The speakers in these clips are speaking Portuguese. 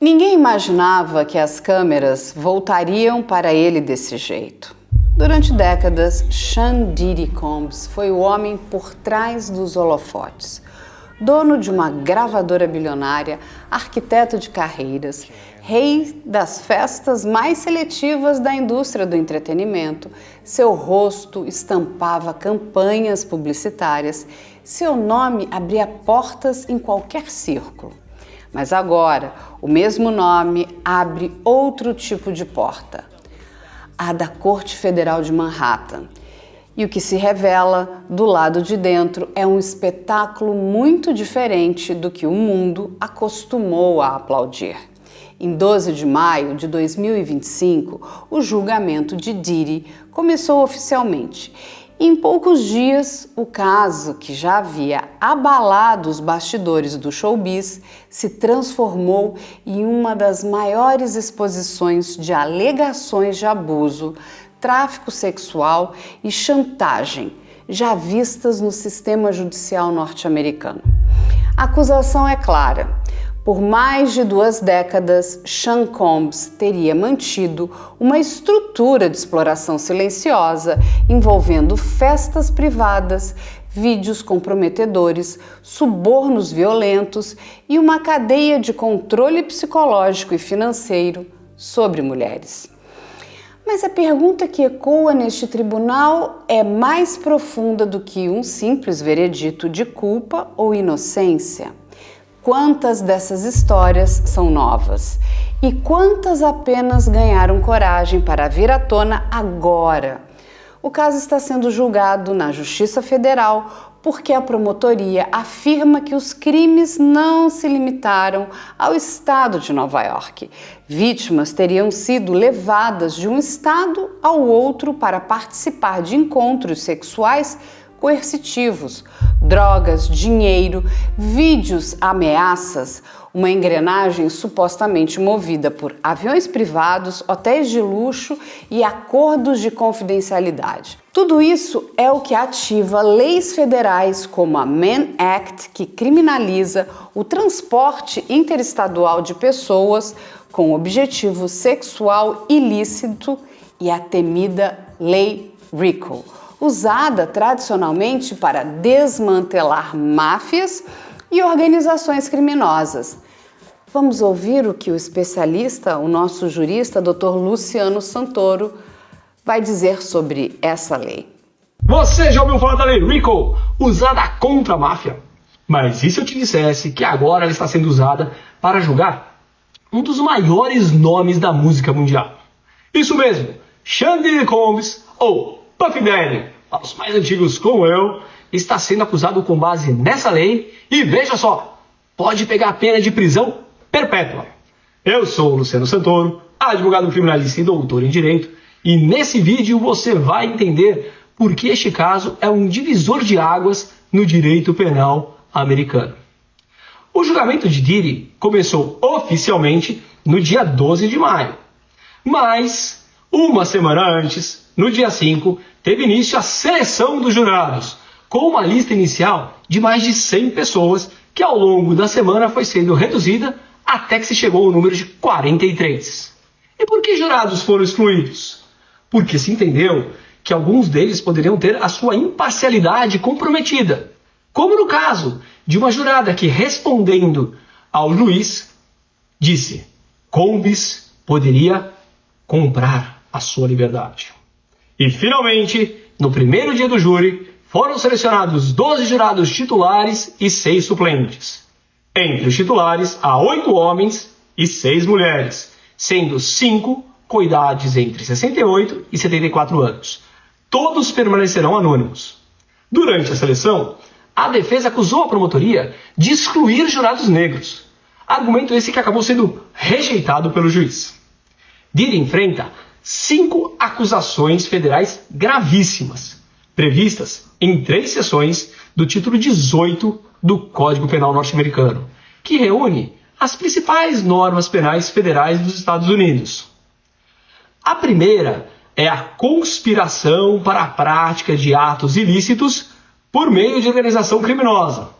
Ninguém imaginava que as câmeras voltariam para ele desse jeito. Durante décadas, Sean Diddy Combs foi o homem por trás dos holofotes. Dono de uma gravadora bilionária, arquiteto de carreiras, rei das festas mais seletivas da indústria do entretenimento, seu rosto estampava campanhas publicitárias, seu nome abria portas em qualquer círculo. Mas agora, o mesmo nome abre outro tipo de porta, a da Corte Federal de Manhattan. E o que se revela do lado de dentro é um espetáculo muito diferente do que o mundo acostumou a aplaudir. Em 12 de maio de 2025, o julgamento de Diddy começou oficialmente. Em poucos dias, o caso, que já havia abalado os bastidores do showbiz, se transformou em uma das maiores exposições de alegações de abuso, tráfico sexual e chantagem, já vistas no sistema judicial norte-americano. A acusação é clara. Por mais de 2 décadas, Sean Combs teria mantido uma estrutura de exploração silenciosa envolvendo festas privadas, vídeos comprometedores, subornos violentos e uma cadeia de controle psicológico e financeiro sobre mulheres. Mas a pergunta que ecoa neste tribunal é mais profunda do que um simples veredito de culpa ou inocência. Quantas dessas histórias são novas? E quantas apenas ganharam coragem para vir à tona agora? O caso está sendo julgado na Justiça Federal porque a promotoria afirma que os crimes não se limitaram ao estado de Nova York. Vítimas teriam sido levadas de um estado ao outro para participar de encontros sexuais coercitivos, drogas, dinheiro, vídeos, ameaças, uma engrenagem supostamente movida por aviões privados, hotéis de luxo e acordos de confidencialidade. Tudo isso é o que ativa leis federais como a Mann Act, que criminaliza o transporte interestadual de pessoas com objetivo sexual ilícito, e a temida Lei RICO, usada tradicionalmente para desmantelar máfias e organizações criminosas. Vamos ouvir o que o especialista, o nosso jurista, Dr. Luciano Santoro, vai dizer sobre essa lei. Você já ouviu falar da Lei RICO, usada contra a máfia? Mas e se eu te dissesse que agora ela está sendo usada para julgar um dos maiores nomes da música mundial? Isso mesmo, Sean Diddy Combs, ou Puff Daddy, os mais antigos como eu, está sendo acusado com base nessa lei e veja só, pode pegar a pena de prisão perpétua. Eu sou o Luciano Santoro, advogado criminalista e doutor em Direito, e nesse vídeo você vai entender por que este caso é um divisor de águas no direito penal americano. O julgamento de Diddy começou oficialmente no dia 12 de maio, mas uma semana antes, no dia 5, teve início a seleção dos jurados, com uma lista inicial de mais de 100 pessoas, que ao longo da semana foi sendo reduzida até que se chegou ao número de 43. E por que jurados foram excluídos? Porque se entendeu que alguns deles poderiam ter a sua imparcialidade comprometida, como no caso de uma jurada que, respondendo ao juiz, disse: Combs poderia comprar a sua liberdade. E, finalmente, no primeiro dia do júri, foram selecionados 12 jurados titulares e 6 suplentes. Entre os titulares, há 8 homens e 6 mulheres, sendo 5 com idades entre 68 e 74 anos. Todos permanecerão anônimos. Durante a seleção, a defesa acusou a promotoria de excluir jurados negros, argumento esse que acabou sendo rejeitado pelo juiz. Diddy enfrenta 5 acusações federais gravíssimas, previstas em 3 seções do título 18 do Código Penal norte-americano, que reúne as principais normas penais federais dos Estados Unidos. A primeira é a conspiração para a prática de atos ilícitos por meio de organização criminosa,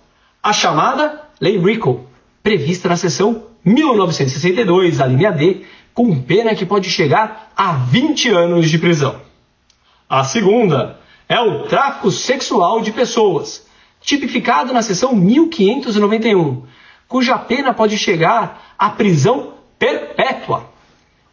a chamada Lei RICO, prevista na seção 1962, a linha D, com pena que pode chegar a 20 anos de prisão. A segunda é o tráfico sexual de pessoas, tipificado na seção 1591, cuja pena pode chegar à prisão perpétua.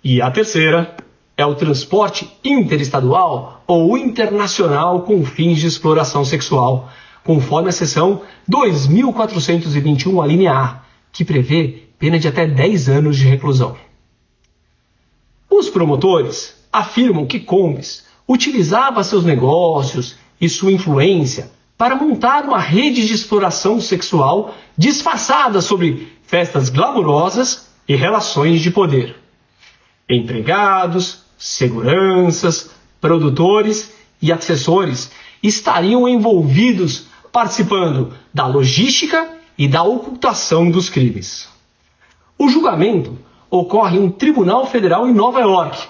E a terceira é o transporte interestadual ou internacional com fins de exploração sexual, conforme a seção 2421, a linha A, que prevê pena de até 10 anos de reclusão. Os promotores afirmam que Combs utilizava seus negócios e sua influência para montar uma rede de exploração sexual disfarçada sobre festas glamourosas e relações de poder. Empregados, seguranças, produtores e assessores estariam envolvidos participando da logística e da ocultação dos crimes. O julgamento ocorre em um tribunal federal em Nova York,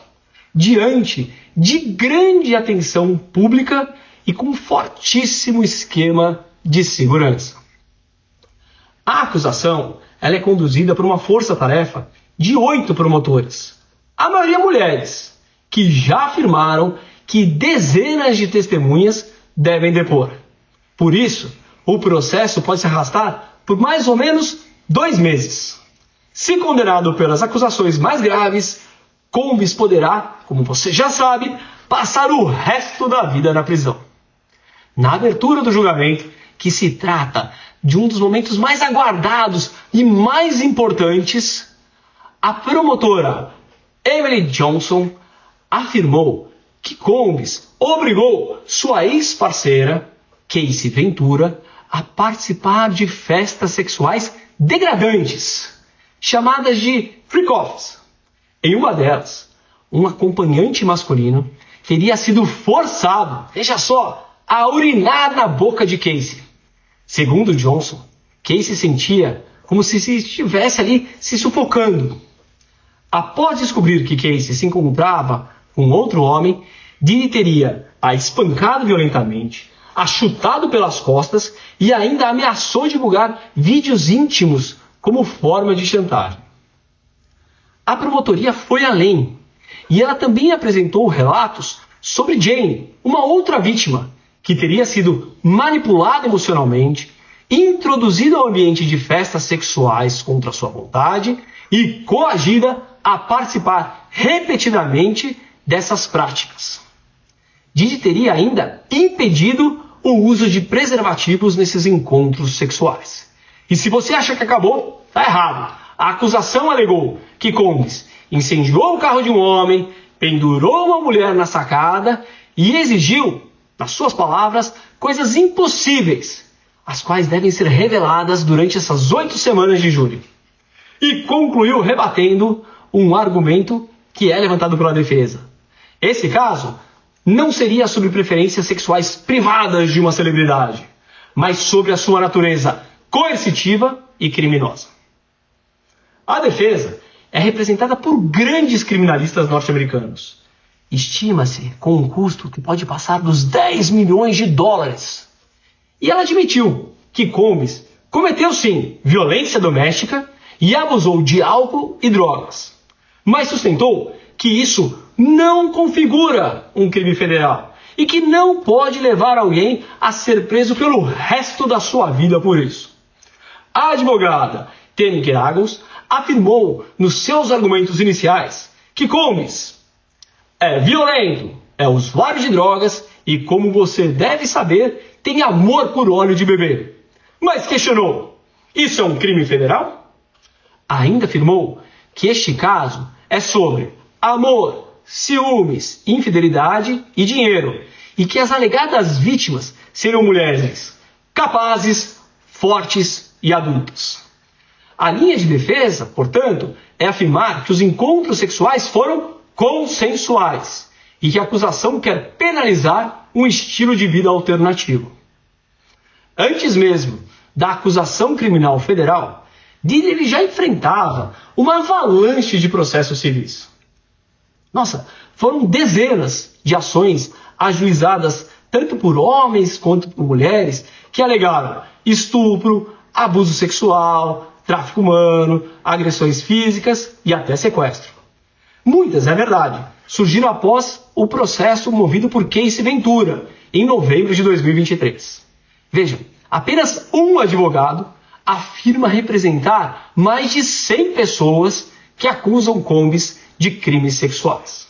diante de grande atenção pública e com fortíssimo esquema de segurança. A acusação ela é conduzida por uma força-tarefa de 8 promotores, a maioria mulheres, que já afirmaram que dezenas de testemunhas devem depor. Por isso, o processo pode se arrastar por mais ou menos 2 meses. Se condenado pelas acusações mais graves, Combs poderá, como você já sabe, passar o resto da vida na prisão. Na abertura do julgamento, que se trata de um dos momentos mais aguardados e mais importantes, a promotora Emily Johnson afirmou que Combs obrigou sua ex-parceira, Casey Ventura, a participar de festas sexuais degradantes, chamadas de freak-offs. Em uma delas, um acompanhante masculino teria sido forçado, veja só, a urinar na boca de Casey. Segundo Johnson, Casey sentia como se estivesse ali se sufocando. Após descobrir que Casey se encontrava com outro homem, Dee teria a espancado violentamente, a chutado pelas costas e ainda ameaçou divulgar vídeos íntimos como forma de chantagem. A promotoria foi além e ela também apresentou relatos sobre Jane, uma outra vítima, que teria sido manipulada emocionalmente, introduzida ao ambiente de festas sexuais contra sua vontade e coagida a participar repetidamente dessas práticas. Didi teria ainda impedido o uso de preservativos nesses encontros sexuais. E se você acha que acabou, tá errado. A acusação alegou que Combs incendiou o carro de um homem, pendurou uma mulher na sacada e exigiu, nas suas palavras, coisas impossíveis, as quais devem ser reveladas durante essas 8 semanas de júri. E concluiu rebatendo um argumento que é levantado pela defesa. Esse caso não seria sobre preferências sexuais privadas de uma celebridade, mas sobre a sua natureza coercitiva e criminosa. A defesa é representada por grandes criminalistas norte-americanos. Estima-se com um custo que pode passar dos 10 milhões de dólares. E ela admitiu que Combs cometeu sim violência doméstica e abusou de álcool e drogas, mas sustentou que isso não configura um crime federal e que não pode levar alguém a ser preso pelo resto da sua vida por isso. A advogada Tammy Geragos afirmou nos seus argumentos iniciais que Combs é violento, é usuário de drogas e, como você deve saber, tem amor por óleo de bebê. Mas questionou, isso é um crime federal? Ainda afirmou que este caso é sobre amor, ciúmes, infidelidade e dinheiro, e que as alegadas vítimas seriam mulheres capazes, fortes e adultas. A linha de defesa, portanto, é afirmar que os encontros sexuais foram consensuais e que a acusação quer penalizar um estilo de vida alternativo. Antes mesmo da acusação criminal federal, Didi já enfrentava uma avalanche de processos civis. Nossa, foram dezenas de ações ajuizadas tanto por homens quanto por mulheres que alegaram estupro, abuso sexual, tráfico humano, agressões físicas e até sequestro. Muitas, é verdade, surgiram após o processo movido por Casey Ventura, em novembro de 2023. Vejam, apenas um advogado afirma representar mais de 100 pessoas que acusam Combs de crimes sexuais.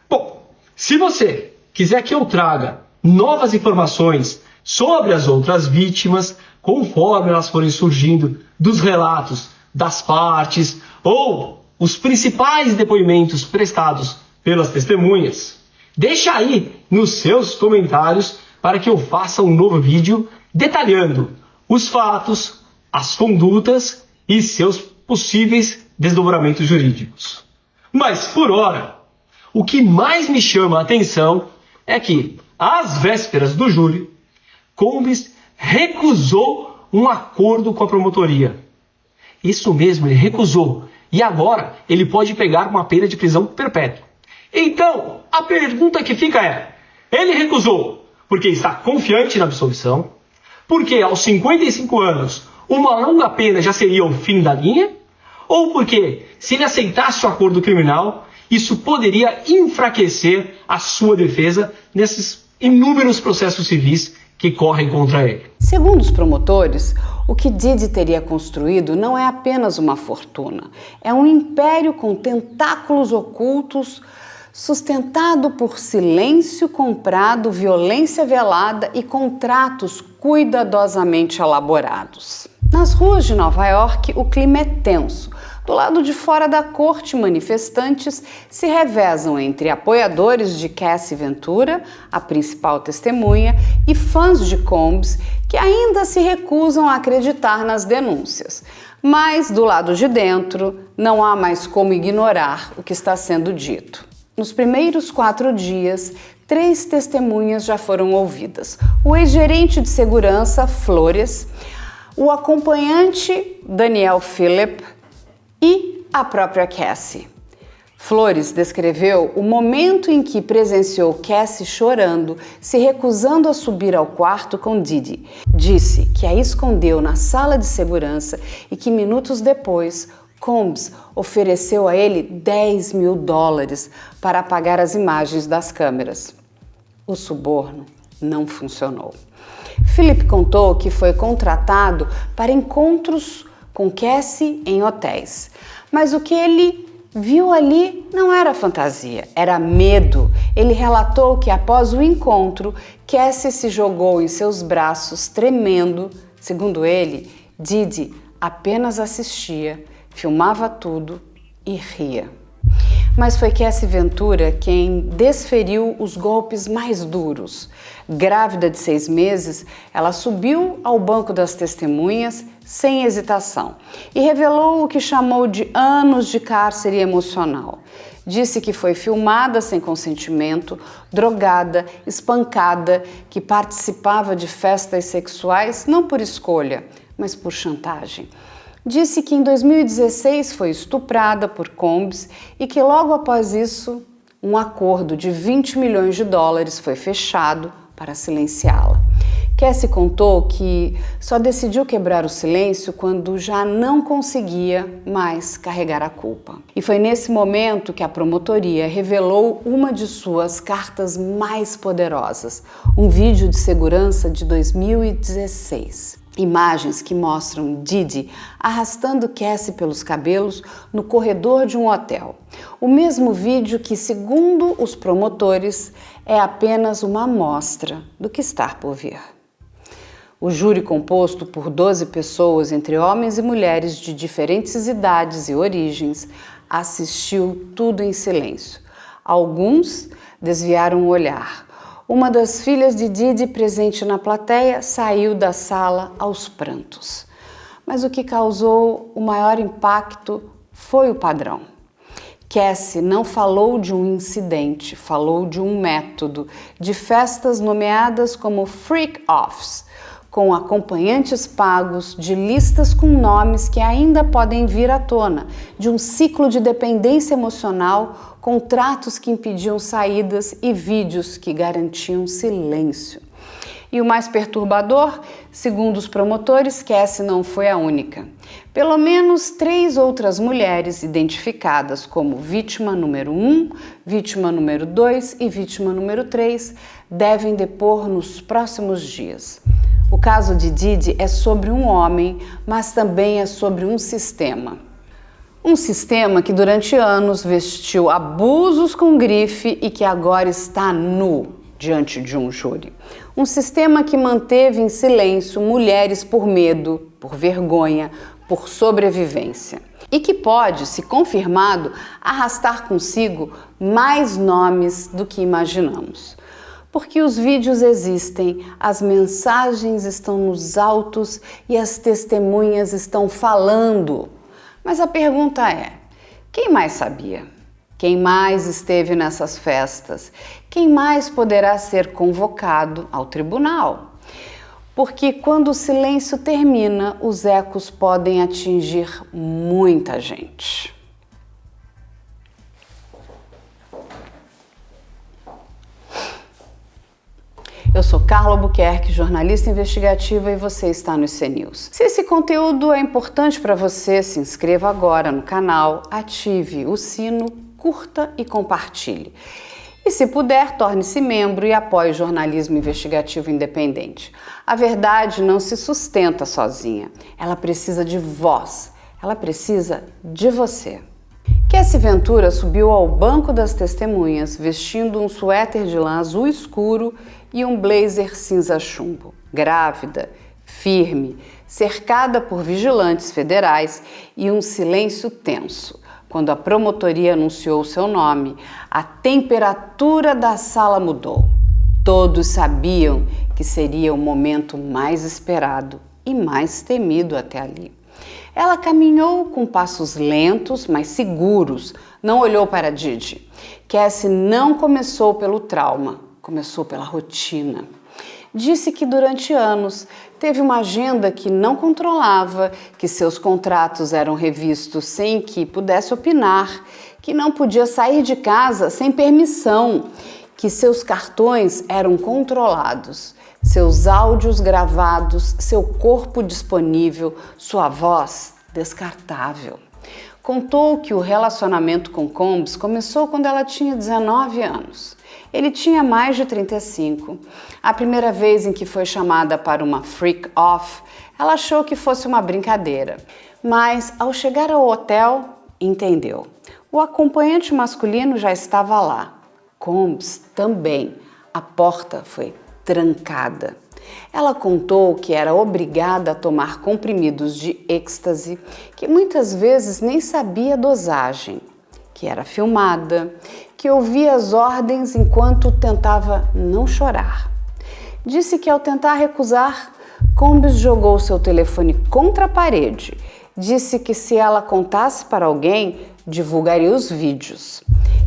Bom, se você quiser que eu traga novas informações sobre as outras vítimas, conforme elas forem surgindo dos relatos das partes ou os principais depoimentos prestados pelas testemunhas, deixa aí nos seus comentários para que eu faça um novo vídeo detalhando os fatos, as condutas e seus possíveis desdobramentos jurídicos. Mas, por hora, o que mais me chama a atenção é que, às vésperas do júri, Combs recusou um acordo com a promotoria. Isso mesmo, ele recusou. E agora ele pode pegar uma pena de prisão perpétua. Então, a pergunta que fica é: ele recusou porque está confiante na absolvição? Porque aos 55 anos uma longa pena já seria o fim da linha? Ou porque, se ele aceitasse o acordo criminal, isso poderia enfraquecer a sua defesa nesses inúmeros processos civis que correm contra ele? Segundo os promotores, o que Diddy teria construído não é apenas uma fortuna, é um império com tentáculos ocultos, sustentado por silêncio comprado, violência velada e contratos cuidadosamente elaborados. Nas ruas de Nova York, o clima é tenso. Do lado de fora da corte, manifestantes se revezam entre apoiadores de Casey Ventura, a principal testemunha, e fãs de Combs, que ainda se recusam a acreditar nas denúncias. Mas, do lado de dentro, não há mais como ignorar o que está sendo dito. Nos primeiros 4 dias, 3 testemunhas já foram ouvidas. O ex-gerente de segurança, Flores, o acompanhante, Daniel Phillip, e a própria Casey. Flores descreveu o momento em que presenciou Casey chorando, se recusando a subir ao quarto com Diddy. Disse que a escondeu na sala de segurança e que minutos depois, Combs ofereceu a ele $10 mil para apagar as imagens das câmeras. O suborno não funcionou. Phillip contou que foi contratado para encontros com Casey em hotéis. Mas o que ele viu ali não era fantasia, era medo. Ele relatou que após o encontro, Casey se jogou em seus braços tremendo. Segundo ele, Diddy apenas assistia, filmava tudo e ria. Mas foi Casey Ventura quem desferiu os golpes mais duros. Grávida de 6 meses, ela subiu ao banco das testemunhas sem hesitação e revelou o que chamou de anos de cárcere emocional. Disse que foi filmada sem consentimento, drogada, espancada, que participava de festas sexuais não por escolha, mas por chantagem. Disse que em 2016 foi estuprada por Combs e que logo após isso um acordo de $20 milhões foi fechado para silenciá-la. Casey contou que só decidiu quebrar o silêncio quando já não conseguia mais carregar a culpa. E foi nesse momento que a promotoria revelou uma de suas cartas mais poderosas, um vídeo de segurança de 2016. Imagens que mostram Diddy arrastando Casey pelos cabelos no corredor de um hotel. O mesmo vídeo que, segundo os promotores, é apenas uma amostra do que está por vir. O júri, composto por 12 pessoas, entre homens e mulheres de diferentes idades e origens, assistiu tudo em silêncio. Alguns desviaram o olhar. Uma das filhas de Diddy, presente na plateia, saiu da sala aos prantos. Mas o que causou o maior impacto foi o padrão. Casey não falou de um incidente, falou de um método, de festas nomeadas como freak-offs, com acompanhantes pagos, de listas com nomes que ainda podem vir à tona, de um ciclo de dependência emocional, contratos que impediam saídas e vídeos que garantiam silêncio. E o mais perturbador, segundo os promotores, Cassie não foi a única. Pelo menos 3 outras mulheres identificadas como vítima número 1, vítima número 2 e vítima número 3 devem depor nos próximos dias. O caso de Didi é sobre um homem, mas também é sobre um sistema. Um sistema que durante anos vestiu abusos com grife e que agora está nu diante de um júri. Um sistema que manteve em silêncio mulheres por medo, por vergonha, por sobrevivência. E que pode, se confirmado, arrastar consigo mais nomes do que imaginamos. Porque os vídeos existem, as mensagens estão nos autos e as testemunhas estão falando. Mas a pergunta é: quem mais sabia? Quem mais esteve nessas festas? Quem mais poderá ser convocado ao tribunal? Porque quando o silêncio termina, os ecos podem atingir muita gente. Eu sou Carla Albuquerque, jornalista investigativa, e você está no IC News. Se esse conteúdo é importante para você, se inscreva agora no canal, ative o sino, curta e compartilhe. E se puder, torne-se membro e apoie o jornalismo investigativo independente. A verdade não se sustenta sozinha, ela precisa de voz, ela precisa de você. Cassie Ventura subiu ao banco das testemunhas vestindo um suéter de lã azul escuro e um blazer cinza chumbo, grávida, firme, cercada por vigilantes federais e um silêncio tenso. Quando a promotoria anunciou seu nome, a temperatura da sala mudou. Todos sabiam que seria o momento mais esperado e mais temido até ali. Ela caminhou com passos lentos, mas seguros, não olhou para Didi. Cassie não começou pelo trauma, começou pela rotina. Disse que durante anos teve uma agenda que não controlava, que seus contratos eram revistos sem que pudesse opinar, que não podia sair de casa sem permissão, que seus cartões eram controlados, seus áudios gravados, seu corpo disponível, sua voz descartável. Contou que o relacionamento com Combs começou quando ela tinha 19 anos. Ele tinha mais de 35. A primeira vez em que foi chamada para uma freak off, ela achou que fosse uma brincadeira. Mas, ao chegar ao hotel, entendeu. O acompanhante masculino já estava lá. Combs também. A porta foi trancada. Ela contou que era obrigada a tomar comprimidos de êxtase, que muitas vezes nem sabia a dosagem, que era filmada, que ouvia as ordens enquanto tentava não chorar. Disse que ao tentar recusar, Combs jogou seu telefone contra a parede. Disse que se ela contasse para alguém, divulgaria os vídeos,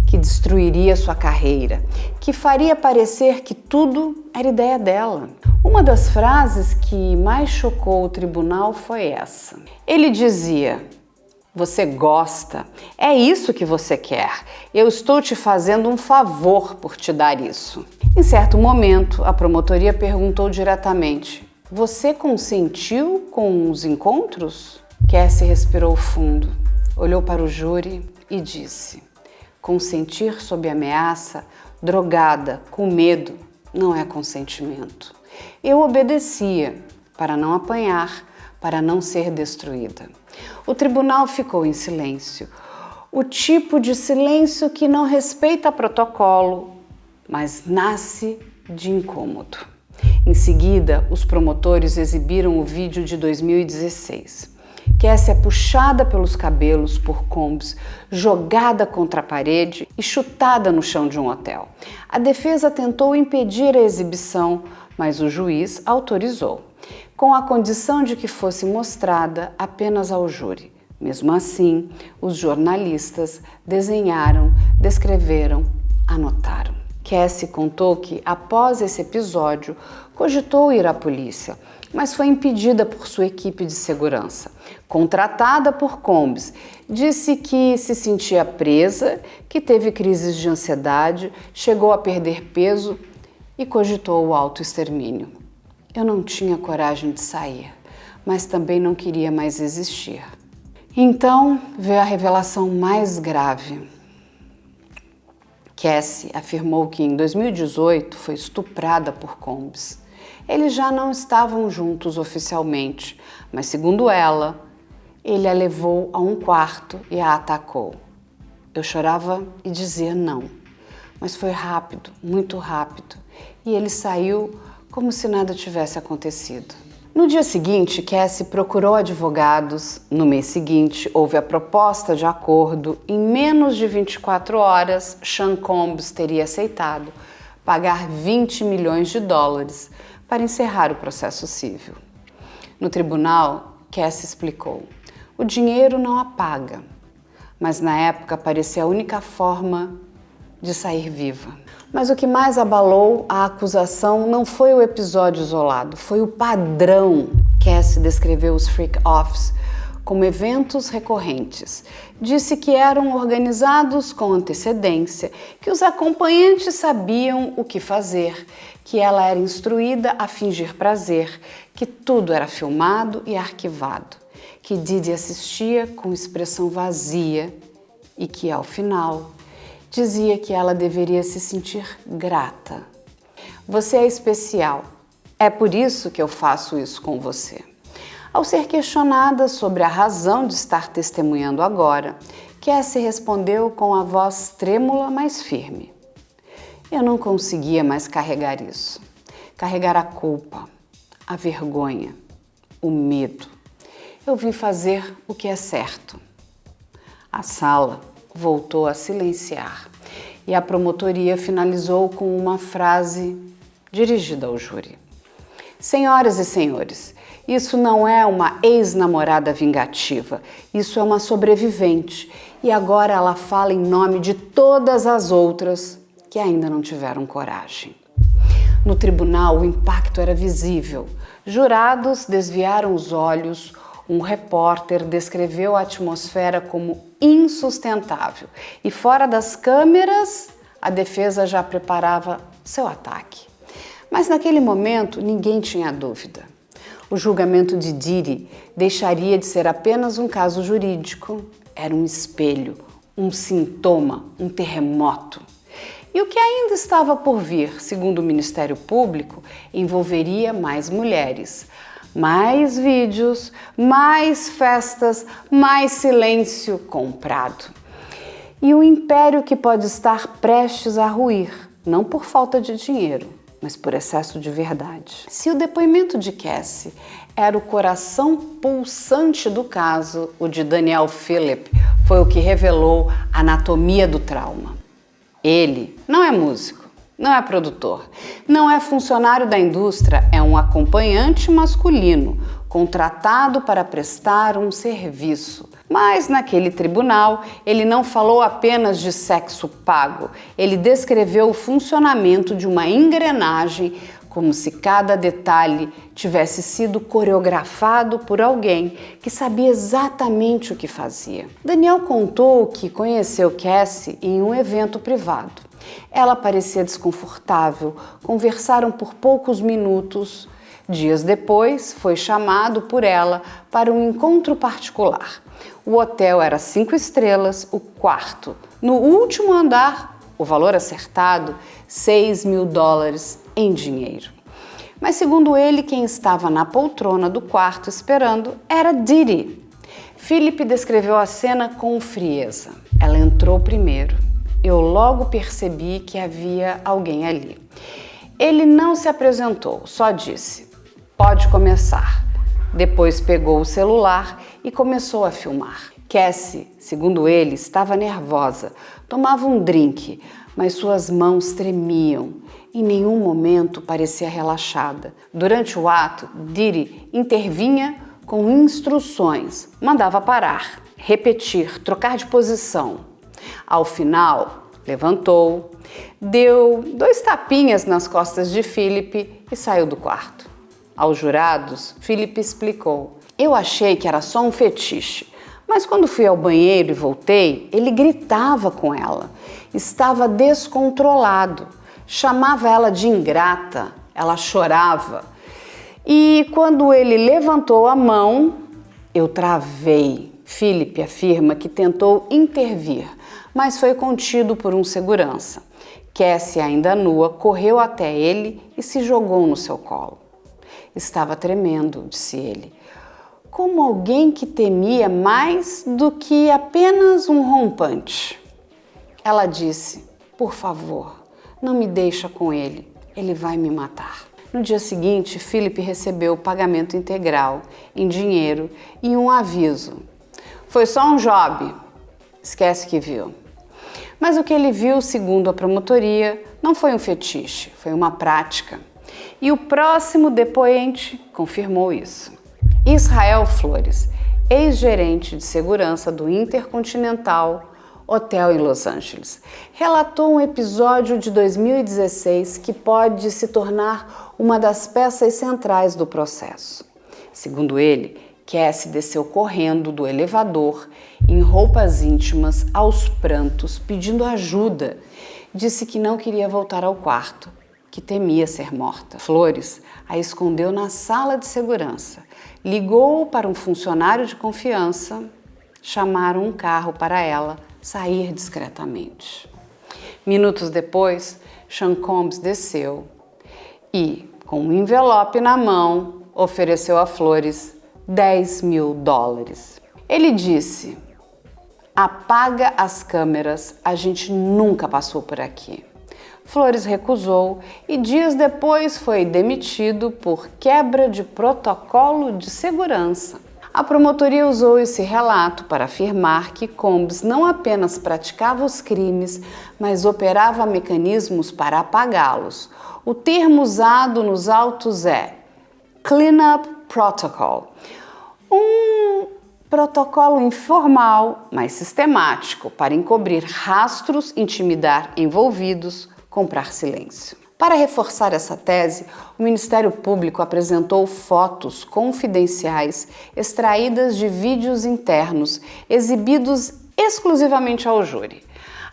que destruiria sua carreira, que faria parecer que tudo era ideia dela. Uma das frases que mais chocou o tribunal foi essa. Ele dizia: "Você gosta, é isso que você quer. Eu estou te fazendo um favor por te dar isso." Em certo momento, a promotoria perguntou diretamente: "Você consentiu com os encontros?" Cassie respirou fundo, olhou para o júri e disse: "Consentir sob ameaça, drogada, com medo, não é consentimento. Eu obedecia para não apanhar, para não ser destruída." O tribunal ficou em silêncio. O tipo de silêncio que não respeita protocolo, mas nasce de incômodo. Em seguida, os promotores exibiram o vídeo de 2016. Cassie é puxada pelos cabelos por Combs, jogada contra a parede e chutada no chão de um hotel. A defesa tentou impedir a exibição, mas o juiz autorizou, com a condição de que fosse mostrada apenas ao júri. Mesmo assim, os jornalistas desenharam, descreveram, anotaram. Cassie contou que, após esse episódio, cogitou ir à polícia, mas foi impedida por sua equipe de segurança. Contratada por Combs, disse que se sentia presa, que teve crises de ansiedade, chegou a perder peso e cogitou o autoextermínio. Eu não tinha coragem de sair, mas também não queria mais existir. Então veio a revelação mais grave. Cassie afirmou que em 2018 foi estuprada por Combs. Eles já não estavam juntos oficialmente, mas segundo ela, ele a levou a um quarto e a atacou. Eu chorava e dizia não, mas foi rápido, muito rápido, e ele saiu como se nada tivesse acontecido. No dia seguinte, Cassie procurou advogados. No mês seguinte, houve a proposta de acordo. Em menos de 24 horas, Sean Combs teria aceitado pagar $20 milhões para encerrar o processo civil. No tribunal, Cassie explicou: o dinheiro não apaga, mas na época parecia a única forma de sair viva. Mas o que mais abalou a acusação não foi o episódio isolado, foi o padrão. Cassie descreveu os freak-offs como eventos recorrentes. Disse que eram organizados com antecedência, que os acompanhantes sabiam o que fazer, que ela era instruída a fingir prazer, que tudo era filmado e arquivado, que Didi assistia com expressão vazia e que, ao final, dizia que ela deveria se sentir grata. Você é especial. É por isso que eu faço isso com você. Ao ser questionada sobre a razão de estar testemunhando agora, Cassie respondeu com a voz trêmula, mas firme: eu não conseguia mais carregar isso. Carregar a culpa, a vergonha, o medo. Eu vim fazer o que é certo. A sala voltou a silenciar e a promotoria finalizou com uma frase dirigida ao júri: senhoras e senhores, isso não é uma ex-namorada vingativa, isso é uma sobrevivente e agora ela fala em nome de todas as outras que ainda não tiveram coragem. No tribunal, o impacto era visível. Jurados desviaram os olhos. Um repórter descreveu a atmosfera como insustentável e fora das câmeras, a defesa já preparava seu ataque. Mas naquele momento, ninguém tinha dúvida. O julgamento de Didi deixaria de ser apenas um caso jurídico, era um espelho, um sintoma, um terremoto. E o que ainda estava por vir, segundo o Ministério Público, envolveria mais mulheres. Mais vídeos, mais festas, mais silêncio comprado. E um império que pode estar prestes a ruir, não por falta de dinheiro, mas por excesso de verdade. Se o depoimento de Cassie era o coração pulsante do caso, o de Daniel Phillip foi o que revelou a anatomia do trauma. Ele não é músico, não é produtor, não é funcionário da indústria, é um acompanhante masculino, contratado para prestar um serviço. Mas naquele tribunal, ele não falou apenas de sexo pago, ele descreveu o funcionamento de uma engrenagem como se cada detalhe tivesse sido coreografado por alguém que sabia exatamente o que fazia. Daniel contou que conheceu Cassie em um evento privado. Ela parecia desconfortável, conversaram por poucos minutos. Dias depois, foi chamado por ela para um encontro particular. O hotel era 5 estrelas, o quarto no último andar, o valor acertado, $6 mil em dinheiro. Mas segundo ele, quem estava na poltrona do quarto esperando era Didi. Phillip descreveu a cena com frieza. Ela entrou primeiro. Eu logo percebi que havia alguém ali. Ele não se apresentou, só disse: pode começar. Depois pegou o celular e começou a filmar. Cassie, segundo ele, estava nervosa. Tomava um drink, mas suas mãos tremiam. Em nenhum momento parecia relaxada. Durante o ato, Didi intervinha com instruções. Mandava parar, repetir, trocar de posição. Ao final, levantou, deu 2 tapinhas nas costas de Phillip e saiu do quarto. Aos jurados, Phillip explicou: eu achei que era só um fetiche, mas quando fui ao banheiro e voltei, ele gritava com ela. Estava descontrolado, chamava ela de ingrata, ela chorava. E quando ele levantou a mão, eu travei. Philip afirma que tentou intervir, mas foi contido por um segurança. Cassie, ainda nua, correu até ele e se jogou no seu colo. Estava tremendo, disse ele, como alguém que temia mais do que apenas um rompante. Ela disse, por favor, não me deixa com ele vai me matar. No dia seguinte, Philip recebeu o pagamento integral, em dinheiro, e um aviso. Foi só um job, esquece que viu. Mas o que ele viu, segundo a promotoria, não foi um fetiche, foi uma prática. E o próximo depoente confirmou isso. Israel Flores, ex-gerente de segurança do Intercontinental Hotel em Los Angeles, relatou um episódio de 2016 que pode se tornar uma das peças centrais do processo. Segundo ele, Cassie desceu correndo do elevador, em roupas íntimas, aos prantos, pedindo ajuda. Disse que não queria voltar ao quarto, que temia ser morta. Flores a escondeu na sala de segurança, ligou para um funcionário de confiança, chamaram um carro para ela sair discretamente. Minutos depois, Sean Combs desceu e, com um envelope na mão, ofereceu a Flores $10.000. Ele disse, apaga as câmeras, a gente nunca passou por aqui. Flores recusou e dias depois foi demitido por quebra de protocolo de segurança. A promotoria usou esse relato para afirmar que Combs não apenas praticava os crimes, mas operava mecanismos para apagá-los. O termo usado nos autos é Cleanup Protocol, um protocolo informal, mas sistemático, para encobrir rastros, intimidar envolvidos, comprar silêncio. Para reforçar essa tese, o Ministério Público apresentou fotos confidenciais extraídas de vídeos internos, exibidos exclusivamente ao júri.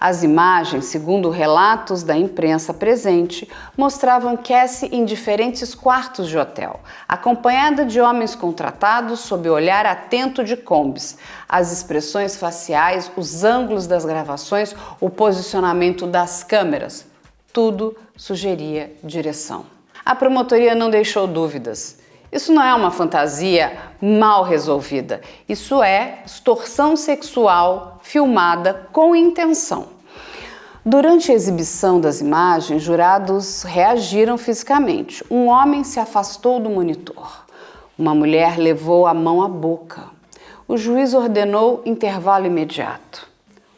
As imagens, segundo relatos da imprensa presente, mostravam Cassie em diferentes quartos de hotel, acompanhada de homens contratados sob o olhar atento de Combs. As expressões faciais, os ângulos das gravações, o posicionamento das câmeras, tudo sugeria direção. A promotoria não deixou dúvidas. Isso não é uma fantasia mal resolvida. Isso é extorsão sexual filmada com intenção. Durante a exibição das imagens, jurados reagiram fisicamente. Um homem se afastou do monitor. Uma mulher levou a mão à boca. O juiz ordenou intervalo imediato.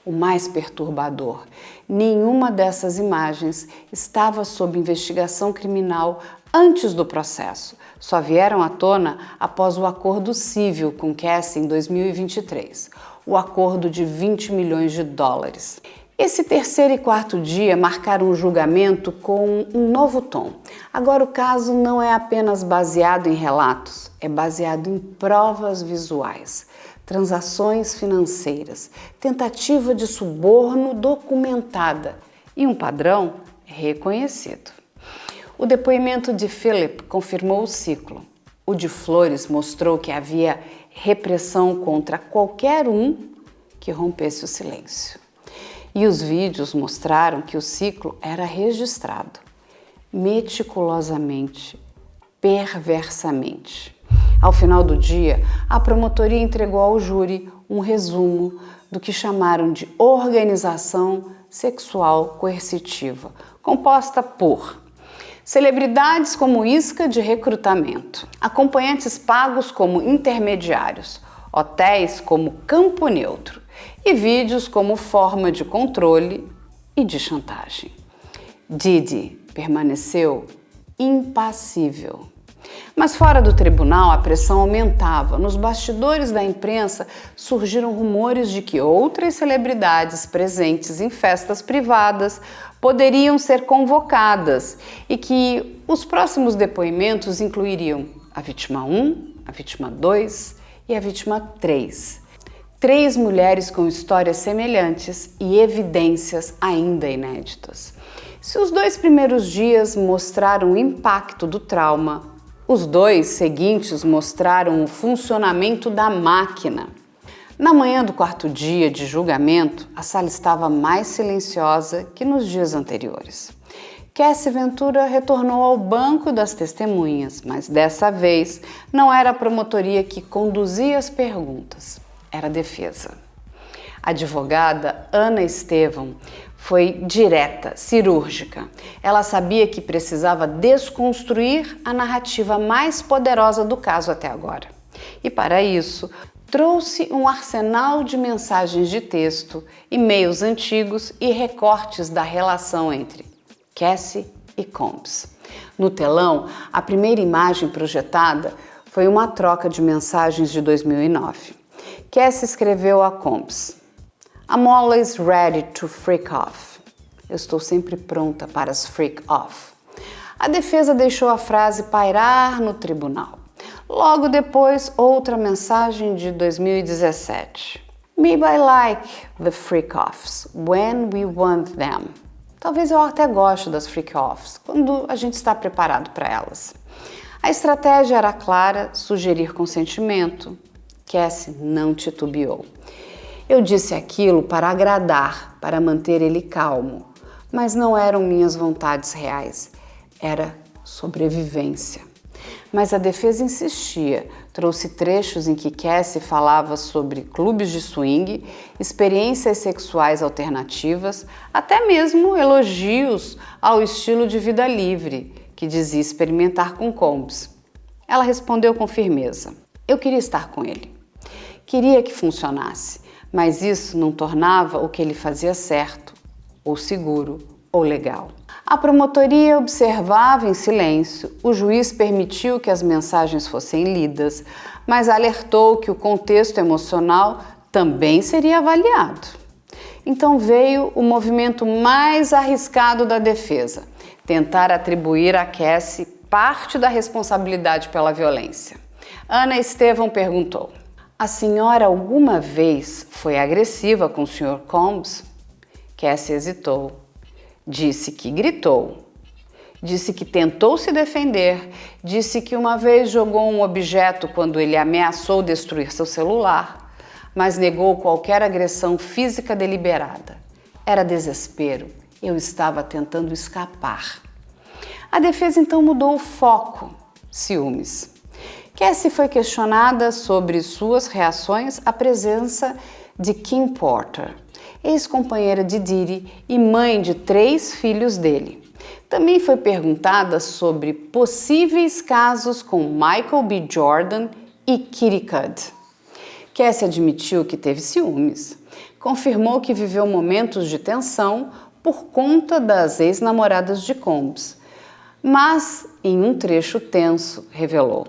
O mais perturbador, nenhuma dessas imagens estava sob investigação criminal antes do processo. Só vieram à tona após o acordo civil com Cassie em 2023, o acordo de $20 milhões. Esse terceiro e quarto dia marcaram o julgamento com um novo tom. Agora o caso não é apenas baseado em relatos, é baseado em provas visuais. Transações financeiras, tentativa de suborno documentada e um padrão reconhecido. O depoimento de Philip confirmou o ciclo. O de Flores mostrou que havia repressão contra qualquer um que rompesse o silêncio. E os vídeos mostraram que o ciclo era registrado, meticulosamente, perversamente. Ao final do dia, a promotoria entregou ao júri um resumo do que chamaram de organização sexual coercitiva, composta por celebridades como isca de recrutamento, acompanhantes pagos como intermediários, hotéis como campo neutro e vídeos como forma de controle e de chantagem. Didi permaneceu impassível. Mas fora do tribunal, a pressão aumentava. Nos bastidores da imprensa surgiram rumores de que outras celebridades presentes em festas privadas poderiam ser convocadas e que os próximos depoimentos incluiriam a vítima 1, a vítima 2 e a vítima 3. 3 mulheres com histórias semelhantes e evidências ainda inéditas. Se os 2 primeiros dias mostraram o impacto do trauma, Os dois seguintes mostraram o funcionamento da máquina. Na manhã do quarto dia de julgamento, a sala estava mais silenciosa que nos dias anteriores. Cassie Ventura retornou ao banco das testemunhas, mas dessa vez não era a promotoria que conduzia as perguntas, era a defesa. A advogada Ana Estevam foi direta, cirúrgica. Ela sabia que precisava desconstruir a narrativa mais poderosa do caso até agora. E para isso, trouxe um arsenal de mensagens de texto, e-mails antigos e recortes da relação entre Cassie e Combs. No telão, a primeira imagem projetada foi uma troca de mensagens de 2009. Cassie escreveu a Combs: "I'm always ready to freak off." Eu estou sempre pronta para as freak off. A defesa deixou a frase pairar no tribunal. Logo depois, outra mensagem de 2017. "Maybe I like the freak offs when we want them." Talvez eu até goste das freak offs quando a gente está preparado para elas. A estratégia era clara, sugerir consentimento. Cassie não titubeou. Eu disse aquilo para agradar, para manter ele calmo, mas não eram minhas vontades reais, era sobrevivência. Mas a defesa insistia, trouxe trechos em que Cassie falava sobre clubes de swing, experiências sexuais alternativas, até mesmo elogios ao estilo de vida livre, que dizia experimentar com Combs. Ela respondeu com firmeza: "Eu queria estar com ele. Queria que funcionasse, mas isso não tornava o que ele fazia certo, ou seguro, ou legal." A promotoria observava em silêncio, o juiz permitiu que as mensagens fossem lidas, mas alertou que o contexto emocional também seria avaliado. Então veio o movimento mais arriscado da defesa, tentar atribuir a Cassie parte da responsabilidade pela violência. Ana Estevam perguntou: "A senhora alguma vez foi agressiva com o Sr. Combs?" Cassie hesitou. Disse que gritou, disse que tentou se defender, disse que uma vez jogou um objeto quando ele ameaçou destruir seu celular, mas negou qualquer agressão física deliberada. Era desespero, eu estava tentando escapar. A defesa então mudou o foco, ciúmes. Cassie foi questionada sobre suas reações à presença de Kim Porter, ex-companheira de Diddy e mãe de 3 filhos dele. Também foi perguntada sobre possíveis casos com Michael B. Jordan e Kitty Cudd. Cassie admitiu que teve ciúmes. Confirmou que viveu momentos de tensão por conta das ex-namoradas de Combs. Mas, em um trecho tenso, revelou: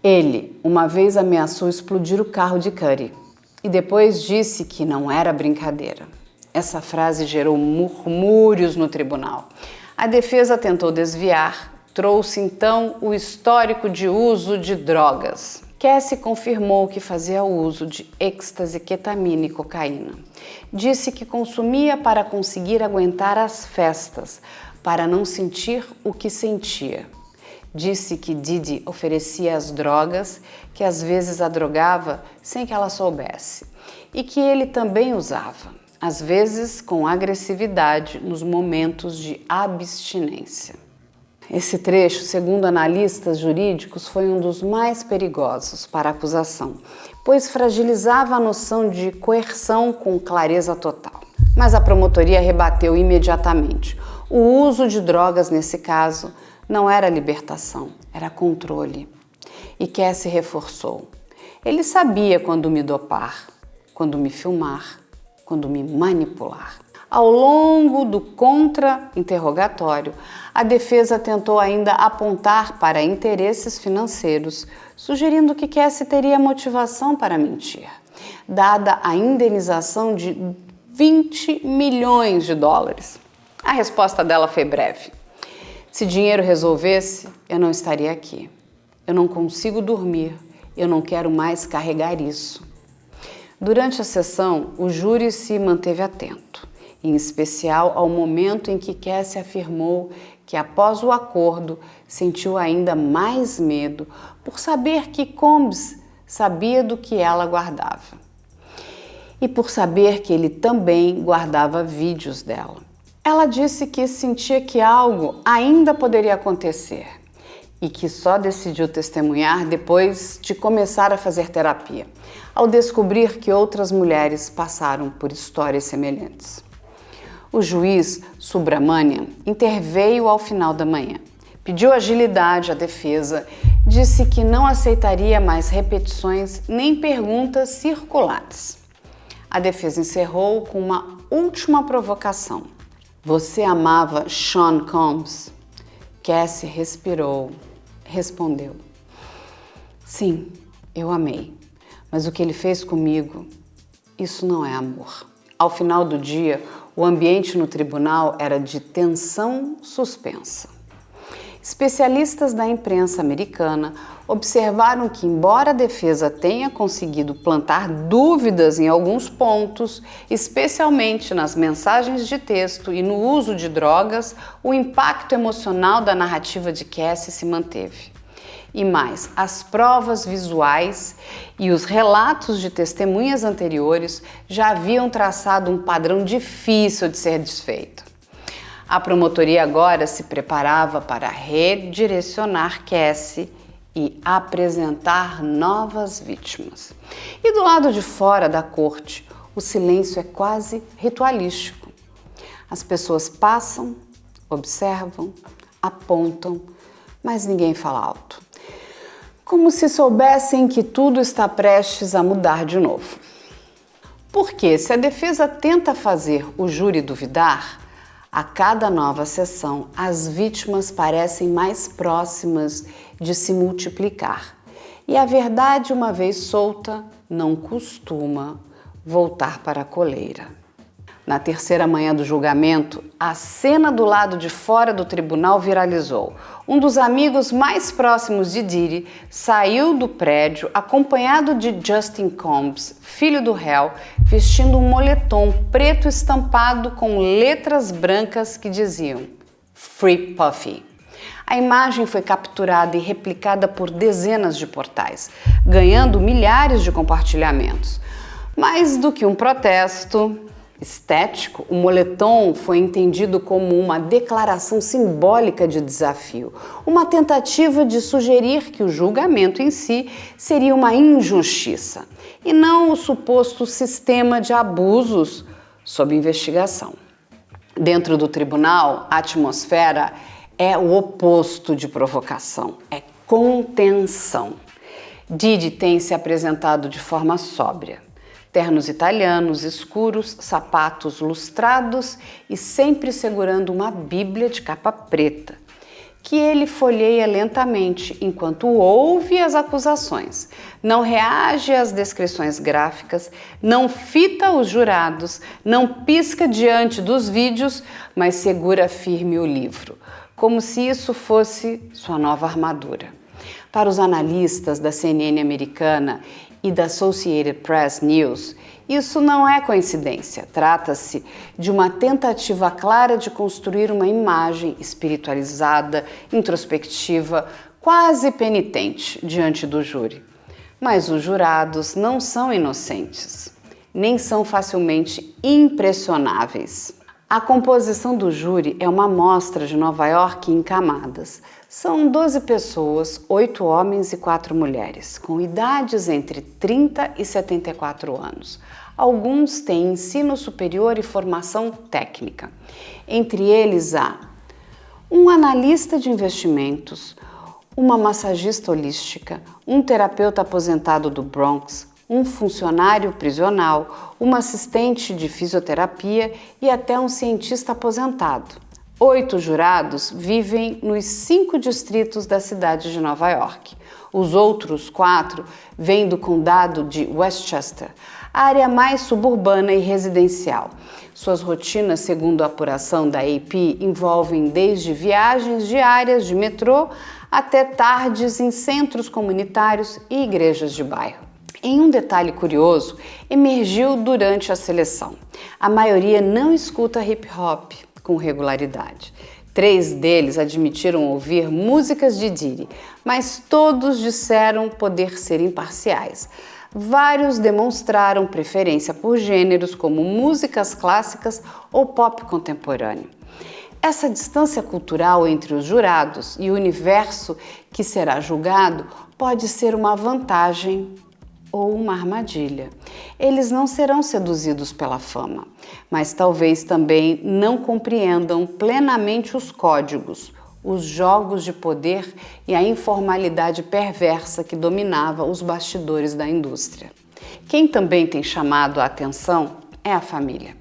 "Ele uma vez ameaçou explodir o carro de Cuddy e depois disse que não era brincadeira." Essa frase gerou murmúrios no tribunal. A defesa tentou desviar, trouxe então o histórico de uso de drogas. Cassie confirmou que fazia uso de êxtase, ketamina e cocaína. Disse que consumia para conseguir aguentar as festas, para não sentir o que sentia. Disse que Diddy oferecia as drogas, que às vezes a drogava sem que ela soubesse, e que ele também usava, às vezes com agressividade nos momentos de abstinência. Esse trecho, segundo analistas jurídicos, foi um dos mais perigosos para a acusação, pois fragilizava a noção de coerção com clareza total. Mas a promotoria rebateu imediatamente. O uso de drogas nesse caso não era libertação, era controle. E Cassie reforçou: "Ele sabia quando me dopar, quando me filmar, quando me manipular." Ao longo do contra-interrogatório, a defesa tentou ainda apontar para interesses financeiros, sugerindo que Cassie teria motivação para mentir, dada a indenização de $20 milhões. A resposta dela foi breve: "Se dinheiro resolvesse, eu não estaria aqui. Eu não consigo dormir, eu não quero mais carregar isso." Durante a sessão, o júri se manteve atento. em especial ao momento em que Cassie afirmou que, após o acordo, sentiu ainda mais medo por saber que Combs sabia do que ela guardava e por saber que ele também guardava vídeos dela. Ela disse que sentia que algo ainda poderia acontecer e que só decidiu testemunhar depois de começar a fazer terapia, ao descobrir que outras mulheres passaram por histórias semelhantes. O juiz Subramanian interveio ao final da manhã. Pediu agilidade à defesa, disse que não aceitaria mais repetições nem perguntas circulares. A defesa encerrou com uma última provocação. Você amava Sean Combs? Cassie respirou, respondeu. Sim, eu amei, mas o que ele fez comigo, isso não é amor. Ao final do dia, o ambiente no tribunal era de tensão suspensa. Especialistas da imprensa americana observaram que, embora a defesa tenha conseguido plantar dúvidas em alguns pontos, especialmente nas mensagens de texto e no uso de drogas, o impacto emocional da narrativa de Cassie se manteve. E mais, as provas visuais e os relatos de testemunhas anteriores já haviam traçado um padrão difícil de ser desfeito. A promotoria agora se preparava para redirecionar Cassie e apresentar novas vítimas. E do lado de fora da corte, o silêncio é quase ritualístico. As pessoas passam, observam, apontam, mas ninguém fala alto. Como se soubessem que tudo está prestes a mudar de novo. Porque se a defesa tenta fazer o júri duvidar, a cada nova sessão as vítimas parecem mais próximas de se multiplicar. E a verdade, uma vez solta, não costuma voltar para a coleira. Na terceira manhã do julgamento, a cena do lado de fora do tribunal viralizou. Um dos amigos mais próximos de Diddy saiu do prédio acompanhado de Justin Combs, filho do réu, vestindo um moletom preto estampado com letras brancas que diziam Free Puffy. A imagem foi capturada e replicada por dezenas de portais, ganhando milhares de compartilhamentos. Mais do que um protesto estético, o moletom foi entendido como uma declaração simbólica de desafio, uma tentativa de sugerir que o julgamento em si seria uma injustiça e não o suposto sistema de abusos sob investigação. Dentro do tribunal, a atmosfera é o oposto de provocação, é contenção. Diddy tem se apresentado de forma sóbria. Ternos italianos escuros, sapatos lustrados e sempre segurando uma Bíblia de capa preta, que ele folheia lentamente enquanto ouve as acusações. Não reage às descrições gráficas, não fita os jurados, não pisca diante dos vídeos, mas segura firme o livro, como se isso fosse sua nova armadura. Para os analistas da CNN americana e da Associated Press News, isso não é coincidência. Trata-se de uma tentativa clara de construir uma imagem espiritualizada, introspectiva, quase penitente diante do júri. Mas os jurados não são inocentes, nem são facilmente impressionáveis. A composição do júri é uma amostra de Nova York em camadas. São 12 pessoas, 8 homens e 4 mulheres, com idades entre 30 e 74 anos. Alguns têm ensino superior e formação técnica. Entre eles há um analista de investimentos, uma massagista holística, um terapeuta aposentado do Bronx, um funcionário prisional, uma assistente de fisioterapia e até um cientista aposentado. 8 jurados vivem nos 5 distritos da cidade de Nova York. Os outros 4 vêm do condado de Westchester, a área mais suburbana e residencial. Suas rotinas, segundo a apuração da AP, envolvem desde viagens diárias de metrô até tardes em centros comunitários e igrejas de bairro. Em um detalhe curioso, emergiu durante a seleção. A maioria não escuta hip hop com regularidade. 3 deles admitiram ouvir músicas de Diddy, mas todos disseram poder ser imparciais. Vários demonstraram preferência por gêneros como músicas clássicas ou pop contemporâneo. Essa distância cultural entre os jurados e o universo que será julgado pode ser uma vantagem ou uma armadilha. Eles não serão seduzidos pela fama, mas talvez também não compreendam plenamente os códigos, os jogos de poder e a informalidade perversa que dominava os bastidores da indústria. Quem também tem chamado a atenção é a família.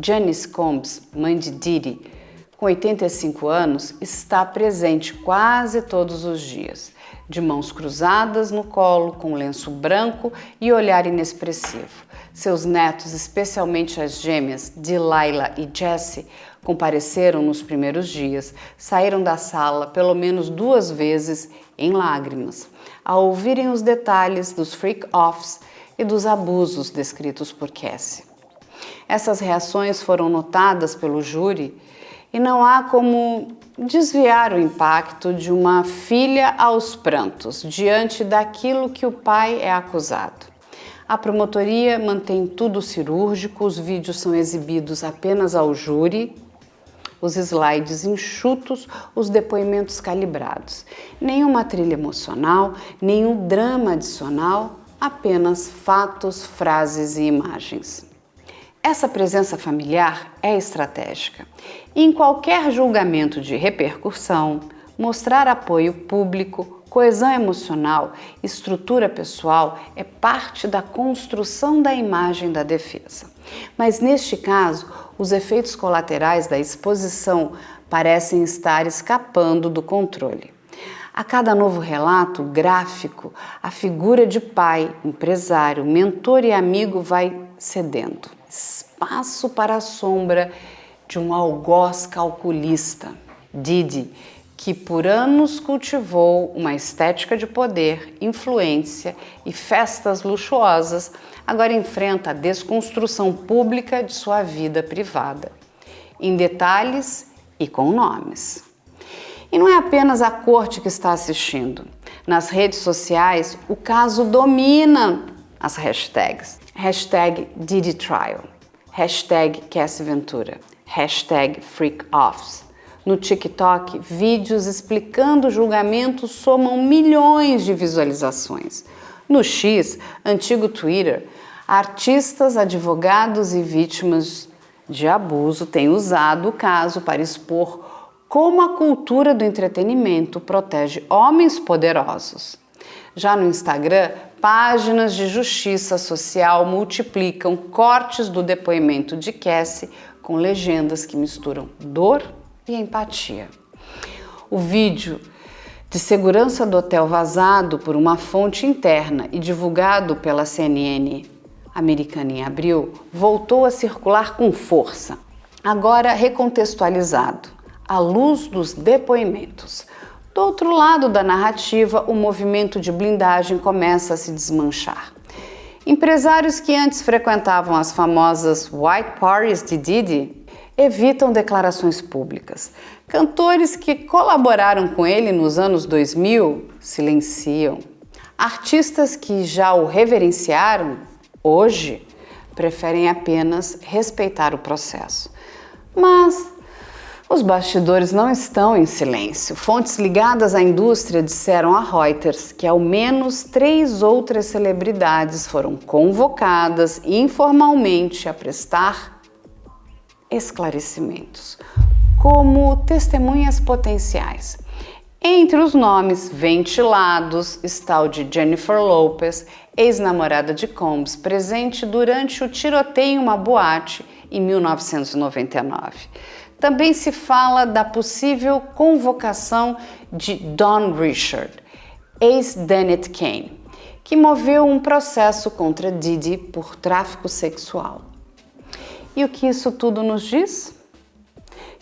Janice Combs, mãe de Diddy, com 85 anos, está presente quase todos os dias, de mãos cruzadas no colo, com lenço branco e olhar inexpressivo. Seus netos, especialmente as gêmeas Delilah e Jessie, compareceram nos primeiros dias, saíram da sala pelo menos 2 vezes em lágrimas, ao ouvirem os detalhes dos freak-offs e dos abusos descritos por Cassie. Essas reações foram notadas pelo júri e não há como desviar o impacto de uma filha aos prantos diante daquilo que o pai é acusado. A promotoria mantém tudo cirúrgico, os vídeos são exibidos apenas ao júri, os slides enxutos, os depoimentos calibrados. Nenhuma trilha emocional, nenhum drama adicional, apenas fatos, frases e imagens. Essa presença familiar é estratégica. Em qualquer julgamento de repercussão, mostrar apoio público, coesão emocional, estrutura pessoal é parte da construção da imagem da defesa. Mas neste caso, os efeitos colaterais da exposição parecem estar escapando do controle. A cada novo relato gráfico, a figura de pai, empresário, mentor e amigo vai cedendo. Espaço para a sombra de um algoz calculista, Diddy, que por anos cultivou uma estética de poder, influência e festas luxuosas, agora enfrenta a desconstrução pública de sua vida privada, em detalhes e com nomes. E não é apenas a corte que está assistindo. Nas redes sociais, o caso domina as hashtags. Hashtag Diddy Trial, hashtag Cassie Ventura, hashtag FreakOffs. No TikTok, vídeos explicando o julgamento somam milhões de visualizações. No X, antigo Twitter, artistas, advogados e vítimas de abuso têm usado o caso para expor como a cultura do entretenimento protege homens poderosos. Já no Instagram, páginas de justiça social multiplicam cortes do depoimento de Cassie com legendas que misturam dor e empatia. O vídeo de segurança do hotel vazado por uma fonte interna e divulgado pela CNN americana em abril voltou a circular com força, agora recontextualizado, à luz dos depoimentos. Do outro lado da narrativa, o movimento de blindagem começa a se desmanchar. Empresários que antes frequentavam as famosas white parties de Diddy evitam declarações públicas. Cantores que colaboraram com ele nos anos 2000 silenciam. Artistas que já o reverenciaram, hoje, preferem apenas respeitar o processo. Mas os bastidores não estão em silêncio. Fontes ligadas à indústria disseram a Reuters que ao menos 3 outras celebridades foram convocadas informalmente a prestar esclarecimentos, como testemunhas potenciais. Entre os nomes ventilados está o de Jennifer Lopez, ex-namorada de Combs, presente durante o tiroteio em uma boate em 1999. Também se fala da possível convocação de Don Richard, ex-Danity Kane, que moveu um processo contra Diddy por tráfico sexual. E o que isso tudo nos diz?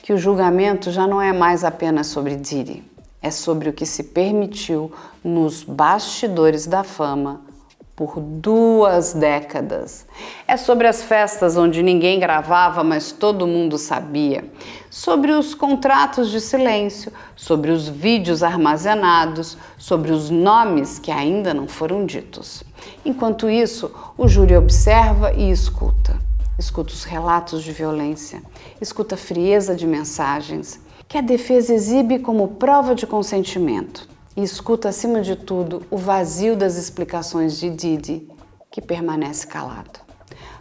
Que o julgamento já não é mais apenas sobre Diddy, é sobre o que se permitiu nos bastidores da fama por 2 décadas. É sobre as festas onde ninguém gravava, mas todo mundo sabia. Sobre os contratos de silêncio, sobre os vídeos armazenados, sobre os nomes que ainda não foram ditos. Enquanto isso, o júri observa e escuta. Escuta os relatos de violência, escuta a frieza de mensagens que a defesa exibe como prova de consentimento. E escuta, acima de tudo, o vazio das explicações de Didi, que permanece calado.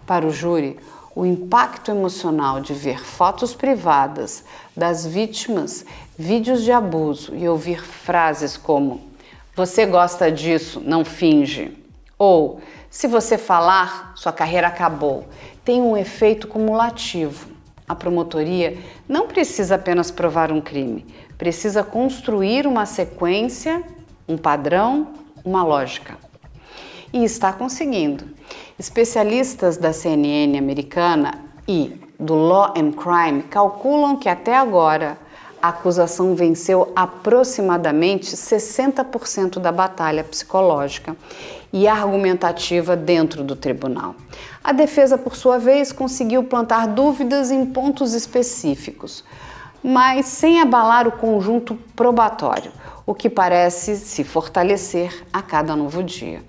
Para o júri, o impacto emocional de ver fotos privadas das vítimas, vídeos de abuso e ouvir frases como "Você gosta disso, não finge" ou "Se você falar, sua carreira acabou", tem um efeito cumulativo. A promotoria não precisa apenas provar um crime, precisa construir uma sequência, um padrão, uma lógica. E está conseguindo. Especialistas da CNN americana e do Law and Crime calculam que até agora a acusação venceu aproximadamente 60% da batalha psicológica e argumentativa dentro do tribunal. A defesa, por sua vez, conseguiu plantar dúvidas em pontos específicos, mas sem abalar o conjunto probatório, o que parece se fortalecer a cada novo dia.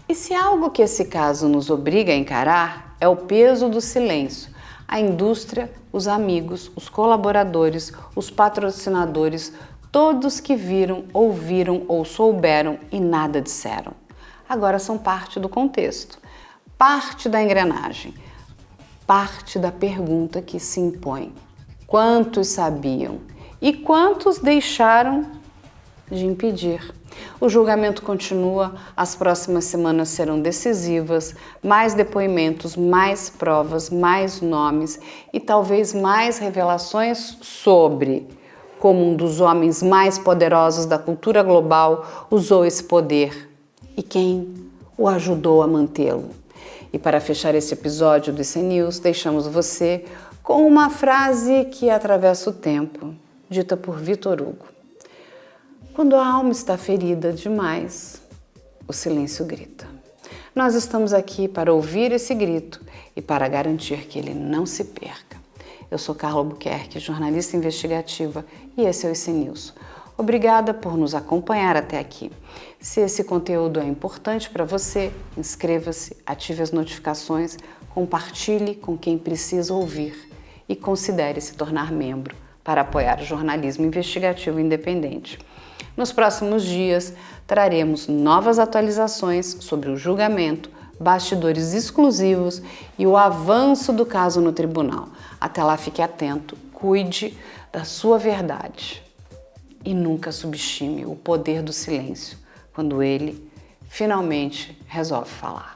E se algo que esse caso nos obriga a encarar é o peso do silêncio, a indústria, os amigos, os colaboradores, os patrocinadores, todos que viram, ouviram ou souberam e nada disseram. Agora são parte do contexto, parte da engrenagem, parte da pergunta que se impõe. Quantos sabiam e quantos deixaram de impedir? O julgamento continua, as próximas semanas serão decisivas, mais depoimentos, mais provas, mais nomes e talvez mais revelações sobre como um dos homens mais poderosos da cultura global usou esse poder e quem o ajudou a mantê-lo. E para fechar este episódio do IC News, deixamos você com uma frase que atravessa o tempo, dita por Victor Hugo. Quando a alma está ferida demais, o silêncio grita. Nós estamos aqui para ouvir esse grito e para garantir que ele não se perca. Eu sou Carla Albuquerque, jornalista investigativa, e esse é o IC News. Obrigada por nos acompanhar até aqui. Se esse conteúdo é importante para você, inscreva-se, ative as notificações, compartilhe com quem precisa ouvir e considere se tornar membro para apoiar o jornalismo investigativo independente. Nos próximos dias, traremos novas atualizações sobre o julgamento, bastidores exclusivos e o avanço do caso no tribunal. Até lá, fique atento, cuide da sua verdade e nunca subestime o poder do silêncio quando ele finalmente resolve falar.